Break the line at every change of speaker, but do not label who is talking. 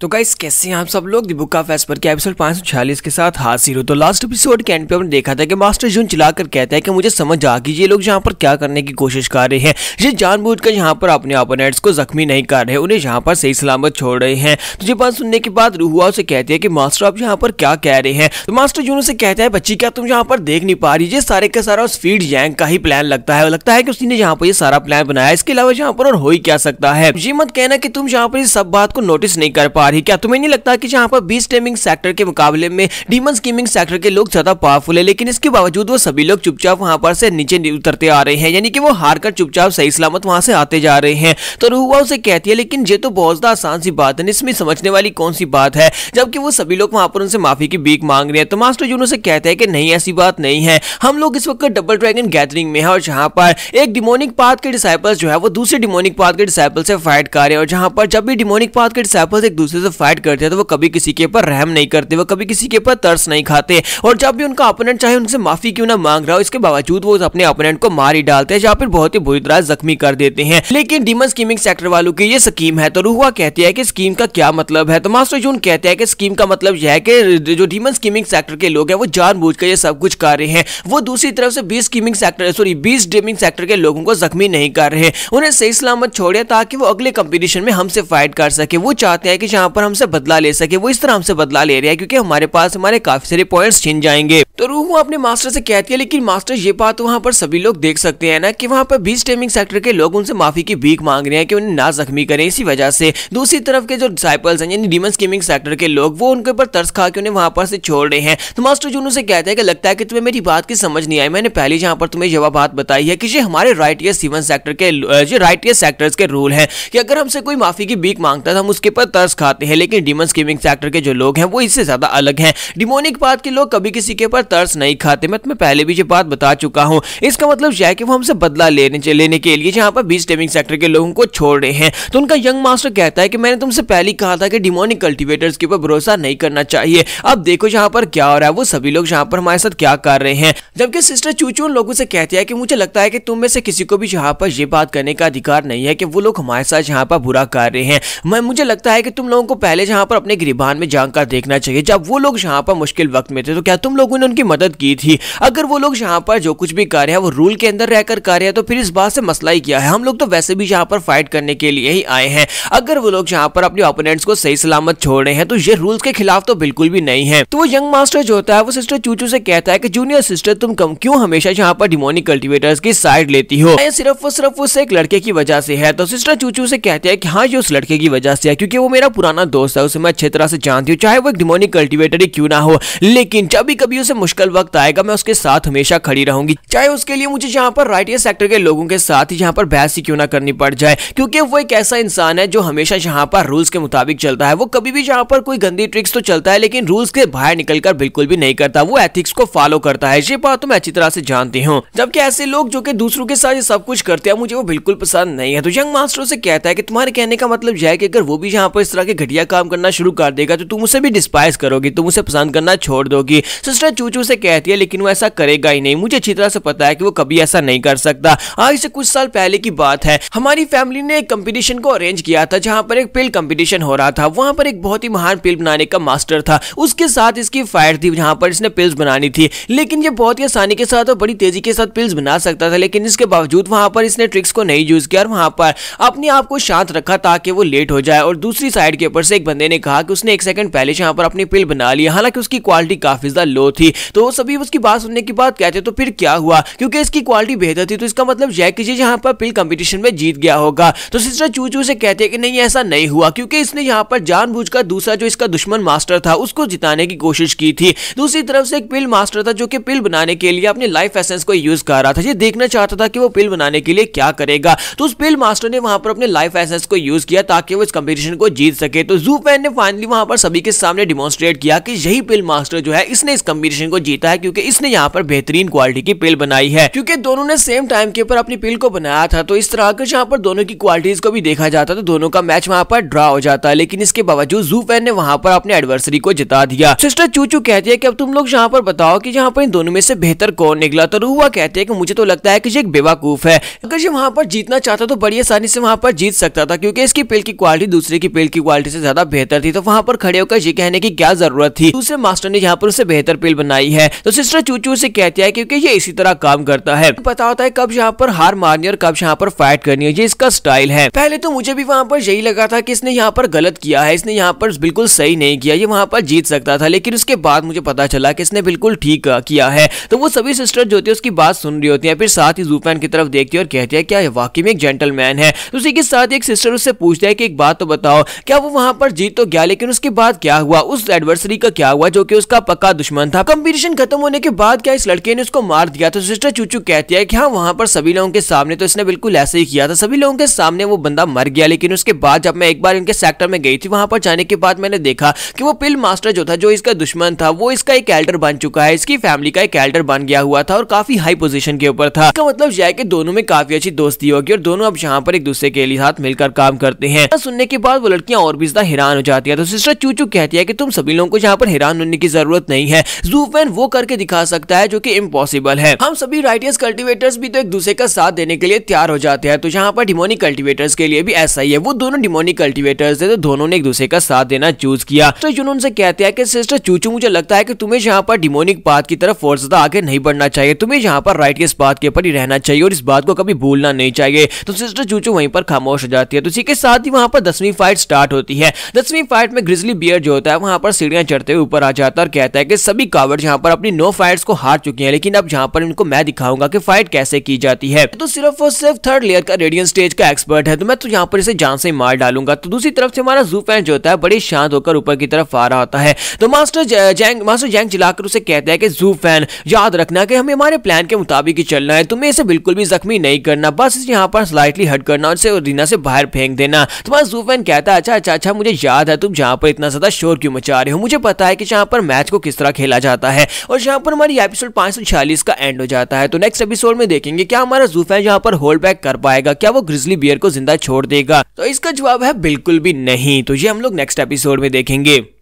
तो गाइस कैसे हैं आप सब लोग। द बुक ऑफ एस्पर के एपिसोड 546 के साथ हाजिर हो। तो लास्ट एपिसोड के एंड पे हमने देखा था कि मास्टर जून चिल्लाकर कहता है कि मुझे समझ आ गई ये लोग यहाँ पर क्या करने की कोशिश कर रहे हैं। ये जानबूझकर यहाँ पर अपने ओपोनेंट्स को जख्मी नहीं कर रहे, उन्हें यहाँ पर सही सलामत छोड़ रहे हैं। तो ये बात सुनने के बाद रूहुआ उसे कहती है कि मास्टर आप यहाँ पर क्या कह रहे हैं। तो मास्टर जून उसे कहता है बच्ची क्या तुम यहाँ पर देख नहीं पा रही, ये सारे का सारा उस फीड यांग का ही प्लान लगता है कि उसने यहाँ पर ये सारा प्लान बनाया। इसके अलावा यहाँ पर और हो ही क्या सकता है। ये मत कहना कि तुम यहाँ पर इस सब बात को नोटिस नहीं कर पा रही। क्या तुम्हें नहीं लगता कि जहाँ पर बीस्ट टेमिंग सेक्टर के मुकाबले में डीमन स्कीमिंग सेक्टर के लोग ज्यादा पावरफुल है, लेकिन इसके बावजूद वो सभी लोग चुपचाप वहां पर से नीचे उतरते आ रहे हैं, यानी कि वो हार कर चुपचाप सही सलामत वहां से आते जा रहे हैं। तो रूहुआ उसे कहती है लेकिन ये तो बहुत ज्यादा आसान सी बात है, इसमें समझने वाली कौन सी बात है, जबकि वो सभी लोग वहां पर उनसे माफी की भीख मांग रहे हैं। तो मास्टर जून उसे कहता है कि नहीं ऐसी बात नहीं है, हम लोग इस वक्त डबल ड्रैगन गैदरिंग में है और जहां पर एक डिमोनिक पाथ के डिसाइपल्स जो है वो दूसरे डिमोनिक पाथ के डिसाइपल से फाइट कर रहे हैं। और जहां पर जब भी डिमोनिक पाथ के डिसाइपल्स एक दूसरे से फाइट करते हैं तो वो कभी किसी के ऊपर रहम नहीं करते, वो कभी किसी के ऊपर तरस नहीं खाते। और जब भी उनका ओपोनेंट चाहे उनसे माफी क्यों ना मांग रहा हो, इसके बावजूद वो अपने ओपोनेंट को मार ही डालते हैं, जहां पर बहुत ही बुरी तरह जख्मी कर देते हैं। लेकिन डीमन स्कीमिंग सेक्टर वालों की ये स्कीम है। तो रूहुआ कहती है कि स्कीम का क्या मतलब है। तो मास्टर जून कहते हैं कि स्कीम का मतलब यह है कि जो डीमन स्कीमिंग सेक्टर के लोग हैं वो जानबूझकर ये सब कुछ कर रहे हैं। वो दूसरी तरफ से बीस्ट डीमिंग सेक्टर के लोगों को जख्मी नहीं कर रहे, उन्हें सही सलामत छोड़े ताकि वो अगले कंपटीशन में हमसे फाइट कर सके। वो चाहते हैं कि जहां पर हमसे बदला ले सके, वो इस तरह हमसे बदला ले रहे हैं क्योंकि हमारे पास हमारे काफी सारे पॉइंट्स छिन जाएंगे। तो रूहुआ अपने मास्टर से कहती है लेकिन मास्टर ये बात वहां पर सभी लोग देख सकते हैं ना कि वहां पर बीस्ट टेमिंग सेक्टर के लोग उनसे माफी की भीख मांग रहे हैं कि उन्हें ना जख्मी करें। इसी वजह से दूसरी तरफ के जो डिसाइपल्स हैं यानी डीमन स्कीमिंग सेक्टर के लोग वो उनके ऊपर तरस खा के उन्हें वहां पर से छोड़ रहे हैं। तो मास्टर जून से कहता है कि लगता है कि तुम्हें मेरी बात की समझ नहीं आई, मैंने पहले जहां पर तुम्हें यह बात बताई है कि ये हमारे राइटियस सीवन सेक्टर के जो राइटियस सेक्टर्स के रूल है कि अगर हमसे कोई माफी की भीख मांगता है तो हम उसके ऊपर तरस खाते हैं। लेकिन डीमन स्कीमिंग सेक्टर के जो लोग हैं वो इससे ज्यादा अलग हैं। डिमोनिक पाथ के लोग कभी किसी के ऊपर तरस नहीं खाते, मैं तुम्हें पहले भी ये बात बता चुका हूं। इसका मतलब यह है कि वो हमसे बदला लेने के लिए जहां पर बीस्ट टेमिंग सेक्टर के लोगों को छोड़ रहे हैं। तो उनका यंग मास्टर कहता है कि मैंने तुमसे पहले ही कहा था कि डिमोनिक कल्टीवेटर्स के ऊपर भरोसा नहीं करना चाहिए। अब देखो जहां पर क्या हो रहा है, वो सभी लोग जहां पर हमारे साथ क्या कर रहे हैं। जबकि सिस्टर चूचू उन लोगों से कहती है कि मुझे लगता है कि तुम में से किसी को भी यहाँ पर यह बात करने का अधिकार नहीं है कि वो लोग हमारे साथ यहाँ पर बुरा कर रहे हैं। मुझे लगता है कि तुम लोगों को पहले जहाँ पर अपने गिरबान में जानकर देखना चाहिए। जब वो लोग यहाँ पर मुश्किल वक्त में थे तो क्या तुम लोगों ने उनकी मदद की थी? अगर वो लोग यहाँ पर जो कुछ भी कर रहे हैं वो रूल के अंदर रहकर कर रहे हैं तो फिर इस बात से मसला ही क्या है। हम लोग तो वैसे भी यहाँ पर फाइट करने के लिए ही आए हैं। अगर वो लोग यहाँ पर अपने ओपोनेंट्स को सही सलामत छोड़ रहे हैं तो ये रूल्स के खिलाफ तो बिल्कुल भी नहीं है। तो वो यंग मास्टर जो होता है वो सिस्टर चूचू से कहता है कि जूनियर सिस्टर तुम क्यों हमेशा यहाँ पर डिमोनिक कल्टीवेटर्स की साइड लेती हो, सिर्फ उस एक लड़के की वजह से है। तो सिस्टर चूचू से कहते हैं कि हाँ ये उस लड़के की वजह से है क्योंकि वो मेरा पुराना दोस्त है, उसे मैं अच्छी तरह से जानती हूँ, चाहे वो एक डिमोनिक कल्टीवेटर ही क्यों ना हो। लेकिन जब भी कभी उसे मुश्किल वक्त आएगा मैं उसके साथ हमेशा खड़ी रहूंगी, चाहे उसके लिए मुझे यहाँ पर राइटियस सेक्टर के लोगों के साथ ही यहाँ पर बहस ही क्यों ना करनी पड़ जाए, क्योंकि वो एक ऐसा इंसान है जो हमेशा यहाँ पर रूल्स के मुताबिक चलता है। वो कभी भी यहाँ पर कोई गंदी ट्रिक्स तो चलता है लेकिन रूल्स के बाहर निकलकर बिल्कुल भी नहीं करता, वो एथिक्स को फॉलो करता है। ये बात तो मैं अच्छी तरह से जानती हूँ। जबकि ऐसे लोग जो कि दूसरों के साथ ये सब कुछ करते हैं मुझे वो बिल्कुल पसंद नहीं है। तो यंग मास्टर से कहता है कि तुम्हारे कहने का मतलब यह है कि अगर वो भी यहाँ पर इस तरह के घटिया काम करना शुरू कर देगा तो तुम उसे भी डिस्पाइज करोगी, तुम उसे पसंद करना छोड़ दोगी। सिस्टर चूचू से कहती है लेकिन वो ऐसा करेगा ही नहीं, मुझे अच्छी तरह से पता है कि वो कभी ऐसा नहीं कर सकता। आज से कुछ साल पहले की बात है, हमारी फैमिली ने एक कंपटीशन को अरेंज किया था जहां पर एक पिल कंपटीशन हो रहा था। वहां पर एक बहुत ही महान पिल बनाने का मास्टर था, उसके साथ इसकी फाइट थी जहां पर इसने पिल्स बनानी थी। लेकिन ये बहुत ही आसानी के साथ और बड़ी तेजी के साथ पिल्स बना सकता था, लेकिन इसके बावजूद वहां पर इसने ट्रिक्स को नहीं यूज किया और वहां पर अपने आप को शांत रखा ताकि वो लेट हो जाए। और दूसरी साइड के ऊपर से एक बंदे ने कहा कि उसने 1 सेकंड पहले यहाँ पर अपनी पिल बना लिया, हालांकि उसकी क्वालिटी काफी ज्यादा लो थी। तो सभी उसकी बात सुनने के बाद कहते तो फिर क्या हुआ, क्योंकि इसकी क्वालिटी बेहतर थी तो इसका मतलब यह कि यहाँ पर पिल कंपटीशन में जीत गया होगा। तो सिस्टर चूचू से कहते हैं कि नहीं ऐसा नहीं हुआ, क्योंकि इसने यहाँ पर जानबूझकर दूसरा जो इसका दुश्मन मास्टर था उसको जिताने की कोशिश की थी। दूसरी तरफ से एक पिल मास्टर था जो कि पिल बनाने के लिए अपने लाइफ एसेंस को यूज कर रहा था। ये देखना चाहता था कि वो पिल बनाने के लिए क्या करेगा। तो उस पिल मास्टर ने वहां पर अपने लाइफ एसेंस को यूज किया ताकि वो इस कंपटीशन को जीत सके। तो ज़ू फैन ने फाइनली वहां पर सभी के सामने डिमॉन्स्ट्रेट किया कि यही पिल मास्टर जो है इसने इस कंपटीशन को जीता है, क्योंकि इसने यहाँ पर बेहतरीन क्वालिटी की पिल बनाई है। क्योंकि दोनों ने सेम टाइम के ऊपर अपनी पिल को बनाया था, तो इस तरह के यहाँ पर दोनों की क्वालिटीज को भी देखा जाता तो दोनों का मैच वहां पर ड्रा हो जाता है। लेकिन इसके बावजूद ज़ू फैन ने वहां पर अपने एडवर्सरी को जिता दिया। सिस्टर चूचू कहती है कि अब तुम लोग यहाँ पर बताओ कि यहाँ पर इन दोनों में से बेहतर कौन निकला। तो रूहुआ कहते हैं कि मुझे तो लगता है कि ये एक बेवकूफ है, अगर ये वहां पर जीतना चाहता तो बड़ी आसानी से वहां पर जीत सकता था, क्योंकि इसकी पिल की क्वालिटी दूसरे की पिल की क्वालिटी रियलिटी से ज्यादा बेहतर थी, तो वहाँ पर खड़े होकर ये कहने की क्या जरूरत थी। दूसरे मास्टर ने यहाँ पर उसे बेहतर पिल बनाई है। तो सिस्टर चूचू से कहती है क्योंकि ये इसी तरह काम करता है, पता होता है कब यहाँ पर हार मारनी और कब यहाँ पर फाइट करनी है, ये इसका स्टाइल है। पहले तो मुझे भी वहाँ पर यही लगा था कि इसने यहाँ पर गलत किया है, इसने यहाँ पर बिल्कुल सही नहीं किया, ये वहाँ पर जीत सकता था, लेकिन उसके बाद मुझे पता चला कि इसने बिल्कुल ठीक किया है। तो वो सभी सिस्टर जो होती है उसकी बात सुन रही होती है, फिर साथ ही ज़ूफैन की तरफ देखती है और कहती है क्या ये वाकई में एक जेंटलमैन है। तो उसी के साथ एक सिस्टर उससे पूछता है कि एक बात तो बताओ, क्या वो वहाँ पर जीत तो गया, लेकिन उसके बाद क्या हुआ, उस एडवर्सरी का क्या हुआ जो कि उसका पक्का दुश्मन था। कंपटीशन खत्म होने के बाद क्या इस लड़के ने उसको मार दिया? तो सिस्टर चूचू कहती है कि हाँ, वहाँ पर सभी लोगों के सामने तो इसने बिल्कुल ऐसे ही किया था, सभी लोगों के सामने वो बंदा मर गया, लेकिन उसके बाद जब मैं एक बार इनके सेक्टर में गई थी, वहाँ पर जाने के बाद मैंने देखा कि वो पिल मास्टर जो था, जो इसका दुश्मन था, वो इसका एक एल्डर बन चुका है, इसकी फैमिली का एक एल्डर बन गया हुआ था और काफी हाई पोजीशन के ऊपर था। इसका मतलब यह है कि दोनों में काफी अच्छी दोस्ती होगी और दोनों अब यहाँ पर एक दूसरे के लिए साथ मिलकर काम करते हैं। सुनने के बाद वो लड़कियां और भी ज्यादा हैरान हो जाती है। तो सिस्टर चूचू कहती है कि तुम सभी लोगों को यहाँ पर हैरान होने की जरूरत नहीं है, ज़ूफैन वो करके दिखा सकता है जो कि इम्पॉसिबल है। हम सभी राइटियस कल्टिवेटर्स भी तो एक दूसरे का साथ देने के लिए तैयार हो जाते हैं, तो यहाँ पर डिमोनिक कल्टिवेटर्स के लिए भी ऐसा ही है। वो दोनों डिमोनिक कल्टिवेटर्स थे, तो दोनों ने एक दूसरे का साथ देना चूज किया। तो जुनून से कहते हैं कि सिस्टर चूचू, मुझे लगता है कि तुम्हें यहाँ पर डिमोनिक पाथ की तरफ और ज्यादा आगे नहीं बढ़ना चाहिए, तुम्हें यहाँ पर राइटियस पाथ के ऊपर ही रहना चाहिए और इस बात को कभी भूलना नहीं चाहिए। तो सिस्टर चूचू वहीं पर खामोश हो जाती है। तो इसी के साथ ही वहाँ पर 10वीं फाइट स्टार्ट होती है। 10वीं फाइट में ग्रिजली बियर जो होता है वहाँ पर सीढ़ियां चढ़ते हुए ऊपर आ जाता है और कहता है कि सभी कावर्ड्स यहाँ पर अपनी 9 फाइट्स को हार चुकी हैं, लेकिन अब यहाँ पर इनको मैं दिखाऊंगा कि फाइट कैसे की जाती है। तो सिर्फ और सिर्फ 3rd लेयर का रेडियंट स्टेज का एक्सपर्ट है, तो मैं तो यहाँ पर इसे जान से मार डालूंगा। तो दूसरी तरफ से हमारा ज़ूफैन जो होता है बड़ी शांत होकर ऊपर की तरफ आ रहा होता है। तो मास्टर जैंग चिल्लाकर उसे कहता है कि ज़ूफैन, याद रखना कि हमें हमारे प्लान के मुताबिक ही चलना है, तुम्हें इसे बिल्कुल भी जख्मी नहीं करना, बस यहाँ पर स्लाइटली हट करना और इसे रीना से बाहर फेंक देना। तुम्हारा ज़ूफैन कहता है अच्छा, मुझे याद है तुम जहाँ पर इतना ज्यादा शोर क्यों मचा रहे हो, मुझे पता है कि यहाँ पर मैच को किस तरह खेला जाता है। और यहाँ पर हमारी एपिसोड 546 का एंड हो जाता है। तो नेक्स्ट एपिसोड में देखेंगे क्या हमारा ज़ूफैन यहाँ पर होल्ड बैक कर पाएगा, क्या वो ग्रिजली बियर को जिंदा छोड़ देगा। तो इसका जवाब है बिल्कुल भी नहीं। तो ये हम लोग नेक्स्ट एपिसोड में देखेंगे।